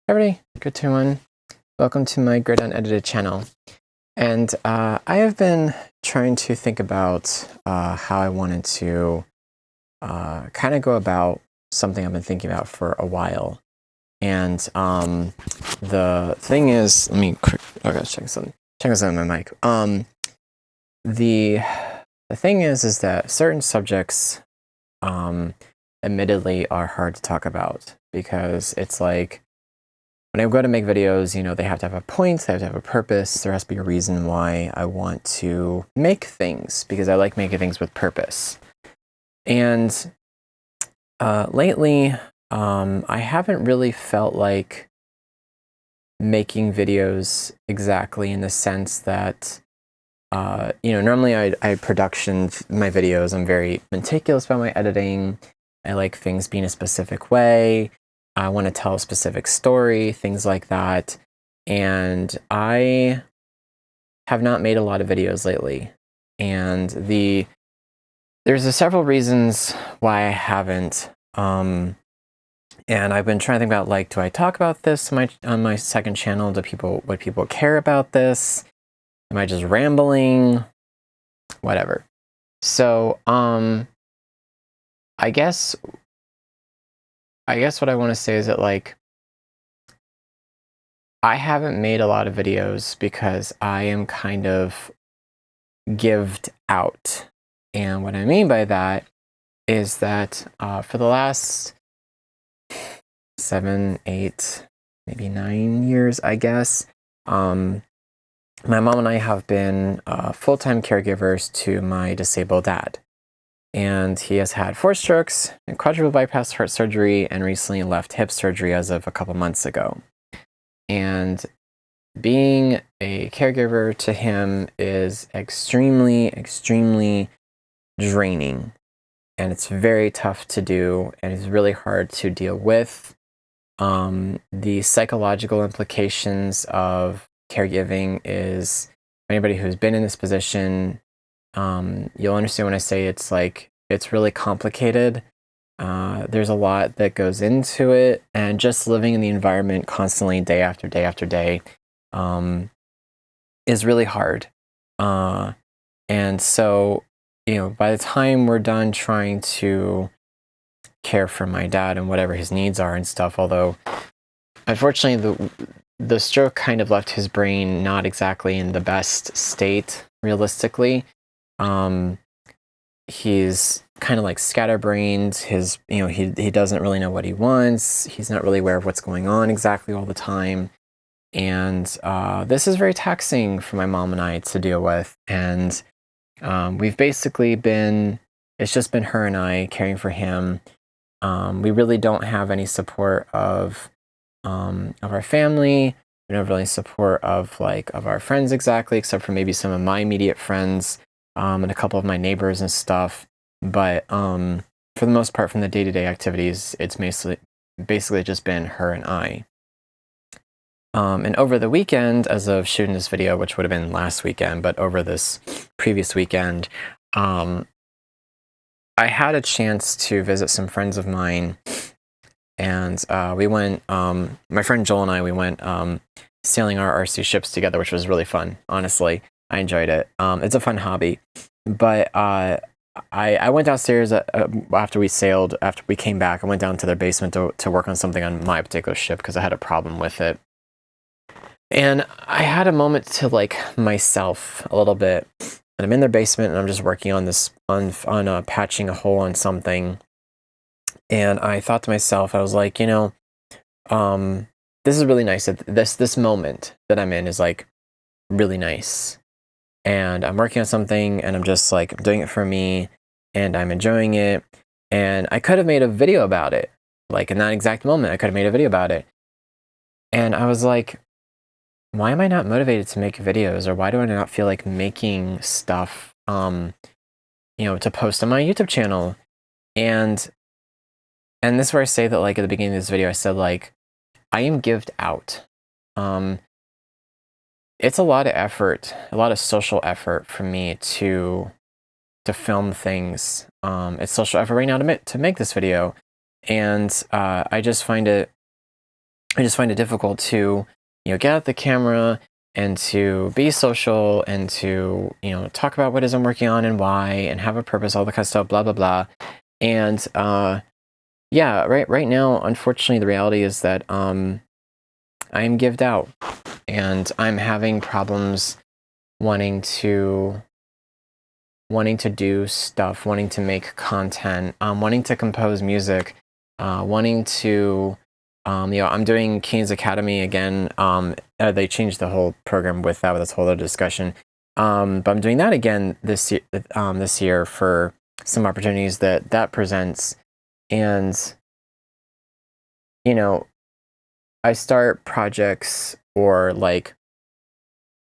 Everybody, good to one. Welcome to my GridUnedited channel. And I have been trying to think about how I wanted to kind of go about something I've been thinking about for a while. And the thing is, let me check something on my mic. The thing is that certain subjects admittedly are hard to talk about because it's like, when I go to make videos, they have to have a point, they have to have a purpose. There has to be a reason why I want to make things, because I like making things with purpose. And lately, I haven't really felt like making videos exactly in the sense that, normally I production my videos. I'm very meticulous about my editing. I like things being a specific way. I want to tell a specific story, things like that. And I have not made a lot of videos lately. And there's several reasons why I haven't. And I've been trying to think about, like, do I talk about this on my second channel? Would people care about this? Am I just rambling? Whatever. So, I guess what I want to say is that, like, I haven't made a lot of videos because I am kind of gived out. And what I mean by that is that for the last 7, 8, maybe 9 years, I guess, my mom and I have been full-time caregivers to my disabled dad. And he has had 4 strokes, and quadruple bypass heart surgery, and recently left hip surgery as of a couple months ago. And being a caregiver to him is extremely, extremely draining. And it's very tough to do, and it's really hard to deal with. The psychological implications of caregiving is, anybody who's been in this position, you'll understand when I say it's really complicated. There's a lot that goes into it, and just living in the environment constantly, day after day after day, is really hard. And so, by the time we're done trying to care for my dad and whatever his needs are and stuff, although unfortunately the stroke kind of left his brain not exactly in the best state, realistically. He's kind of like scatterbrained. He doesn't really know what he wants. He's not really aware of what's going on exactly all the time. And this is very taxing for my mom and I to deal with. And we've basically it's just been her and I caring for him. We really don't have any support of our family. We don't have really support of our friends exactly, except for maybe some of my immediate friends, and a couple of my neighbors and stuff. But for the most part, from the day-to-day activities, it's basically just been her and I. And over the weekend, as of shooting this video, which would have been last weekend, but over this previous weekend, I had a chance to visit some friends of mine. And we went, my friend Joel and I, we went sailing our RC ships together, which was really fun. Honestly, I enjoyed it. It's a fun hobby. But I went downstairs after we sailed. After we came back, I went down to their basement to work on something on my particular ship because I had a problem with it. And I had a moment to myself a little bit. And I'm in their basement and I'm just working on patching a hole on something. And I thought to myself, I was like, this is really nice. This moment that I'm in is really nice. And I'm working on something and I'm just I'm doing it for me and I'm enjoying it. And I could have made a video about it. In that exact moment, I could have made a video about it. And I was like, why am I not motivated to make videos? Or why do I not feel like making stuff, to post on my YouTube channel? And this is where I say that, at the beginning of this video, I said, I am gived out. It's a lot of effort, a lot of social effort for me to film things. It's social effort right now to make this video. And I just find it I just find it difficult to, get out the camera and to be social and to, talk about what it is I'm working on and why and have a purpose, all the kind of stuff, blah, blah, blah. And yeah, right now, unfortunately, the reality is that I am gived out and I'm having problems wanting to do stuff, wanting to make content, wanting to compose music, wanting to, I'm doing Keen's Academy again. They changed the whole program with that, but that's a whole other discussion. But I'm doing that again this year for some opportunities that presents. And, I start projects or like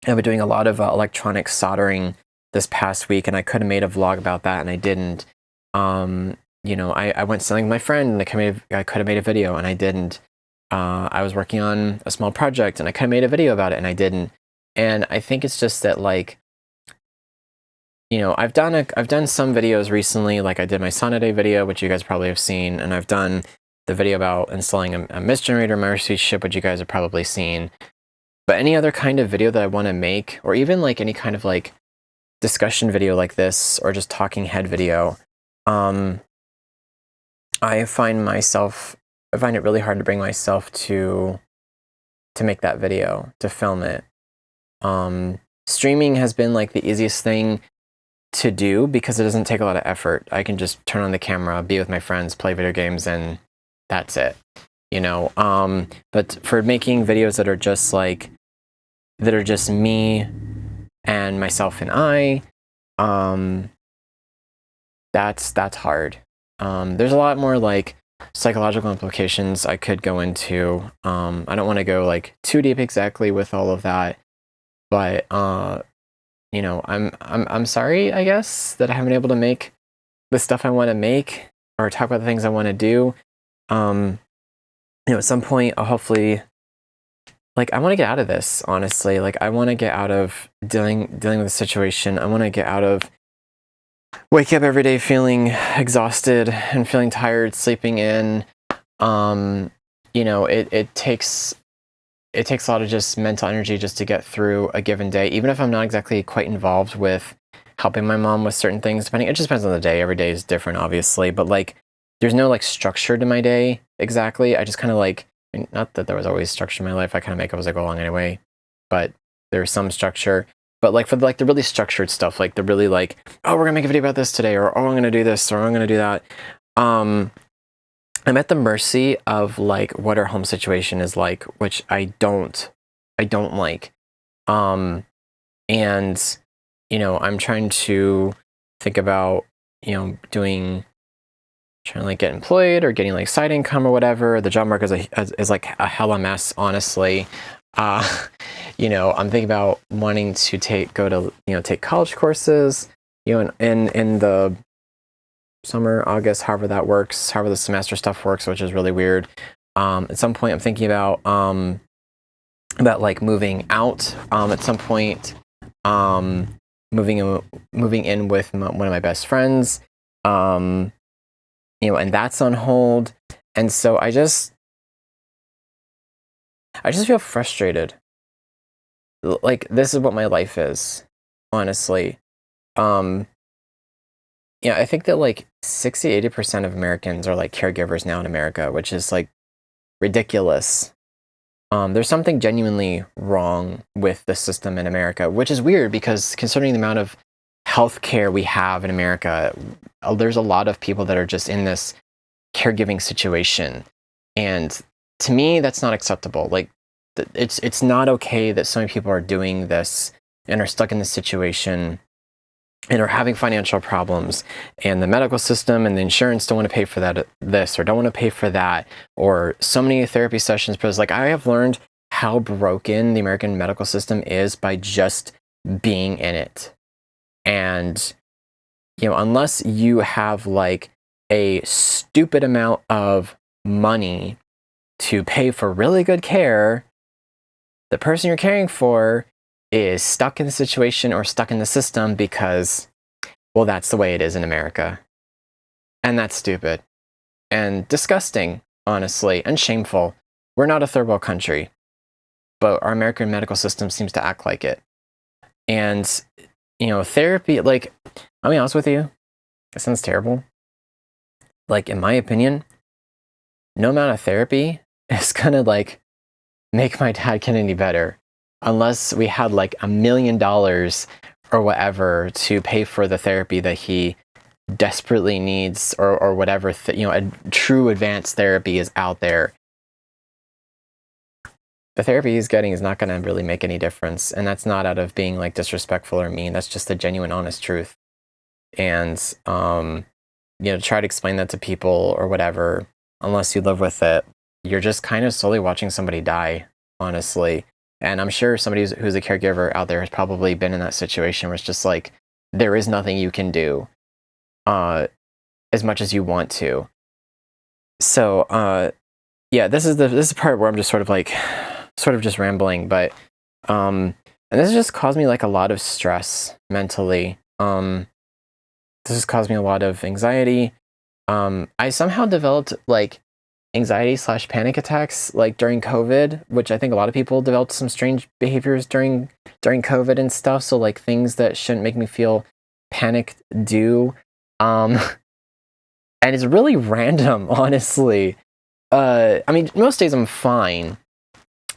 I've been doing a lot of electronic soldering this past week, and I could have made a vlog about that, and I didn't. I went selling with my friend, and I could have made a video, and I didn't. I was working on a small project, and I could have made a video about it, and I didn't. And I think it's just that, like, I've done some videos recently, like I did my Sonnet video, which you guys probably have seen, and I've done the video about installing a mist generator in my receipt ship, which you guys have probably seen. But any other kind of video that I want to make, or even like any kind of like discussion video like this, or just talking head video, I find it really hard to bring myself to make that video, to film it. Streaming has been like the easiest thing to do because it doesn't take a lot of effort. I can just turn on the camera, be with my friends, play video games, and that's it. But for making videos that are just me and myself and I, that's hard. There's a lot more like psychological implications I could go into. I don't want to go like too deep exactly with all of that, but I'm sorry, I guess, that I haven't been able to make the stuff I want to make or talk about the things I want to do. At some point, I'll hopefully, like, I want to get out of this, honestly. Like, I want to get out of dealing with the situation. I want to get out of waking up every day feeling exhausted and feeling tired, sleeping in. It takes a lot of just mental energy just to get through a given day, even if I'm not exactly quite involved with helping my mom with certain things. It just depends on the day. Every day is different, obviously, but like, there's no like structure to my day exactly. I just kind of like, not that there was always structure in my life. I kind of make up as I go along anyway, but there's some structure. But like for like the really structured stuff, like the really like, oh, we're gonna make a video about this today, or oh, I'm gonna do this, or I'm gonna do that. I'm at the mercy of like what our home situation is like, which I don't like. I'm trying to think about, trying to like get employed or getting like side income or whatever. The job market is like a hella mess, honestly. I'm thinking about wanting to take college courses, in the summer, August, however that works, however the semester stuff works, which is really weird. At some point, I'm thinking about like moving out. At some point, moving in with one of my best friends. And that's on hold. And so I just feel frustrated. Like, this is what my life is, honestly. I think that like 60-80% of Americans are like caregivers now in America, which is like ridiculous. There's something genuinely wrong with the system in America, which is weird because considering the amount of healthcare we have in America, there's a lot of people that are just in this caregiving situation. And to me, that's not acceptable. Like, it's not okay that so many people are doing this and are stuck in this situation and are having financial problems, and the medical system and the insurance don't want to pay for this, or don't want to pay for that, or so many therapy sessions. Because like, I have learned how broken the American medical system is by just being in it. And, unless you have like a stupid amount of money to pay for really good care, the person you're caring for is stuck in the situation or stuck in the system because, well, that's the way it is in America. And that's stupid and disgusting, honestly, and shameful. we're not a third world country, but our American medical system seems to act like it. And, therapy, like, I'll be honest with you, it sounds terrible. Like, in my opinion, no amount of therapy is gonna, like, make my dad get any better unless we had, like, $1 million or whatever to pay for the therapy that he desperately needs, or whatever, a true advanced therapy is out there. The therapy he's getting is not going to really make any difference. And that's not out of being like disrespectful or mean. That's just the genuine, honest truth. And, try to explain that to people or whatever, unless you live with it, you're just kind of slowly watching somebody die, honestly. And I'm sure somebody who's a caregiver out there has probably been in that situation where it's just like, there is nothing you can do as much as you want to. So, yeah, this is the part where I'm just sort of just rambling, but and this has just caused me like a lot of stress mentally. This has caused me a lot of anxiety. I somehow developed like anxiety/panic attacks like during COVID, which I think a lot of people developed some strange behaviors during COVID and stuff. So like things that shouldn't make me feel panicked do. And it's really random, honestly. I mean, most days I'm fine,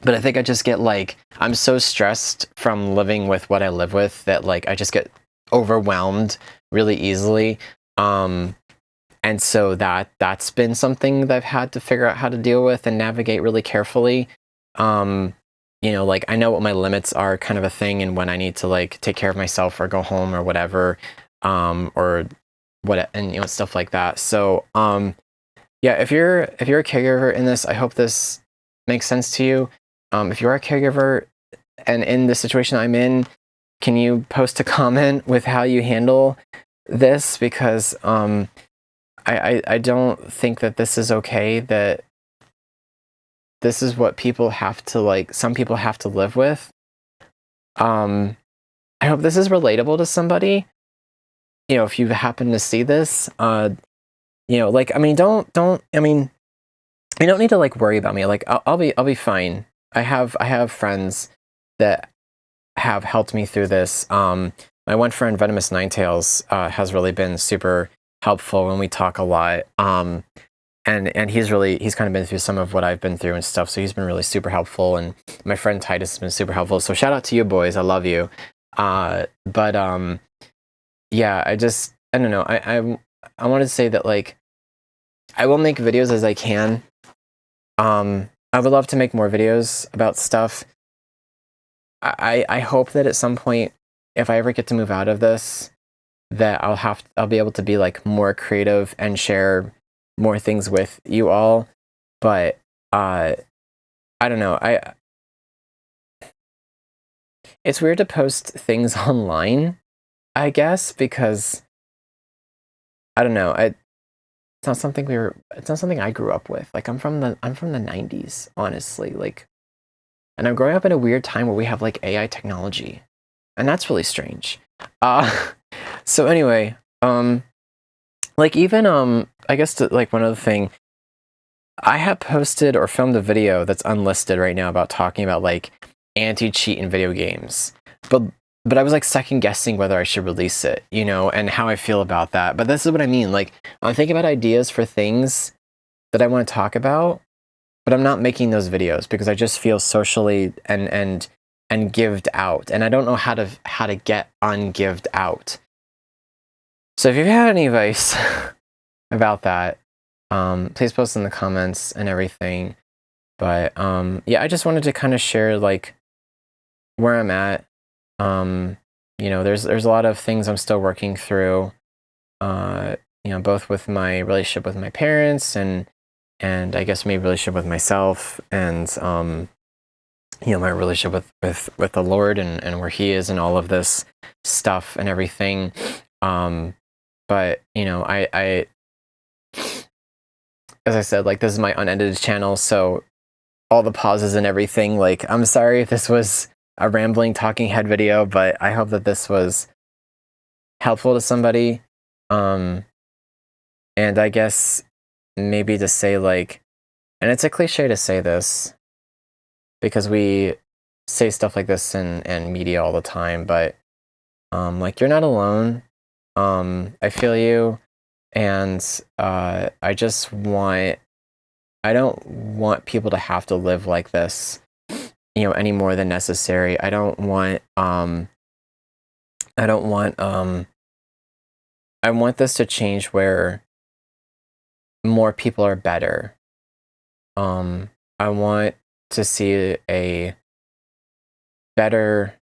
but I think I just get like, I'm so stressed from living with what I live with that like I just get overwhelmed really easily. And so that's been something that I've had to figure out how to deal with and navigate really carefully. Like I know what my limits are, kind of a thing, and when I need to like take care of myself or go home or whatever, or what, and stuff like that. So, yeah, if you're a caregiver in this, I hope this makes sense to you. If you are a caregiver and in the situation I'm in, can you post a comment with how you handle this? Because I don't think that this is okay, that this is what people have to, like, some people have to live with. I hope this is relatable to somebody. If you happen to see this, like, I mean, I mean, you don't need to like worry about me. Like, I'll be fine. I have friends that have helped me through this. My one friend, Venomous Ninetails, has really been super helpful when we talk a lot. And he's kind of been through some of what I've been through and stuff. So he's been really super helpful. And my friend Titus has been super helpful. So shout out to you boys. I love you. But yeah, I don't know. I want to say that like, I will make videos as I can. I would love to make more videos about stuff. I hope that at some point, if I ever get to move out of this, that I'll be able to be like more creative and share more things with you all. But I don't know. It's weird to post things online, I guess, because I don't know. It's not something I grew up with. Like I'm from the 90s, honestly. Like, and I'm growing up in a weird time where we have like AI technology, and that's really strange. So anyway, like even I guess like one other thing, I have posted or filmed a video that's unlisted right now about talking about like anti-cheat in video games, but I was like second guessing whether I should release it, and how I feel about that. But this is what I mean. Like I'm thinking about ideas for things that I want to talk about, but I'm not making those videos because I just feel socially and gived out, and I don't know how to get ungived out. So if you have any advice about that, please post in the comments and everything. But yeah, I just wanted to kind of share like where I'm at. There's a lot of things I'm still working through. Both with my relationship with my parents and I guess maybe relationship with myself, and my relationship with the Lord and where He is and all of this stuff and everything. But I as I said, like this is my unedited channel, so all the pauses and everything, like I'm sorry if this was a rambling talking head video, but I hope that this was helpful to somebody. And I guess maybe to say like, And it's a cliche to say this because we say stuff like this in media all the time, but like, you're not alone. I feel you. And I don't want people to have to live like this, any more than necessary. I don't want I want this to change where more people are better. I want to see a better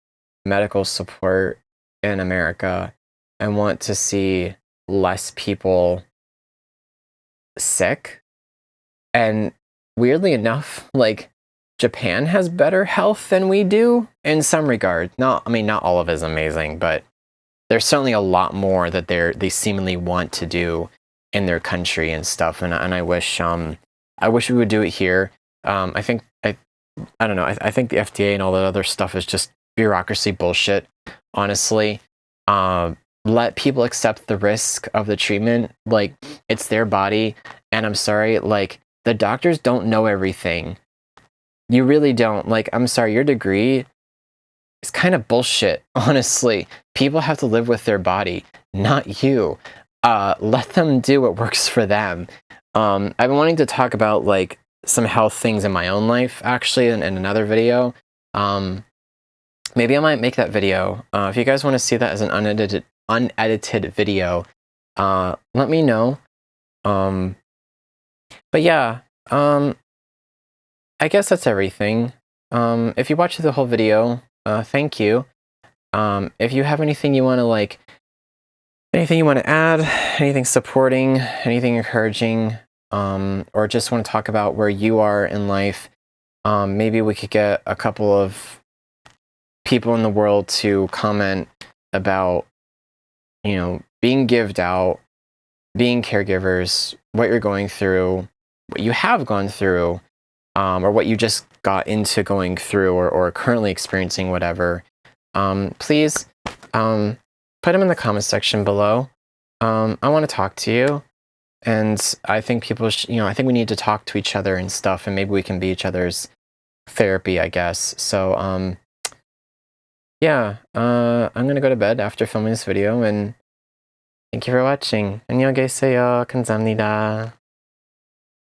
medical support in America. I want to see less people sick. And weirdly enough, like, Japan has better health than we do in some regard. Not all of it is amazing, but there's certainly a lot more that they seemingly want to do in their country and stuff. And I wish we would do it here. I don't know. I think the FDA and all that other stuff is just bureaucracy bullshit, honestly. Let people accept the risk of the treatment. Like, it's their body. And I'm sorry, like, the doctors don't know everything. You really don't. Like, I'm sorry, your degree is kind of bullshit, honestly. People have to live with their body, not you. Let them do what works for them. I've been wanting to talk about, like, some health things in my own life, actually, in another video. Maybe I might make that video. If you guys want to see that as an unedited video, let me know. But yeah, I guess that's everything. If you watched the whole video, thank you. If you have anything you want to add, anything supporting, anything encouraging, or just want to talk about where you are in life, maybe we could get a couple of people in the world to comment about, being gived out, being caregivers, what you're going through, what you have gone through, or what you just got into going through, or currently experiencing, whatever. Please put them in the comment section below. I want to talk to you. And I think people I think we need to talk to each other and stuff, and maybe we can be each other's therapy, I guess. So, yeah, I'm gonna go to bed after filming this video, and thank you for watching. 안녕히 계세요. 감사합니다.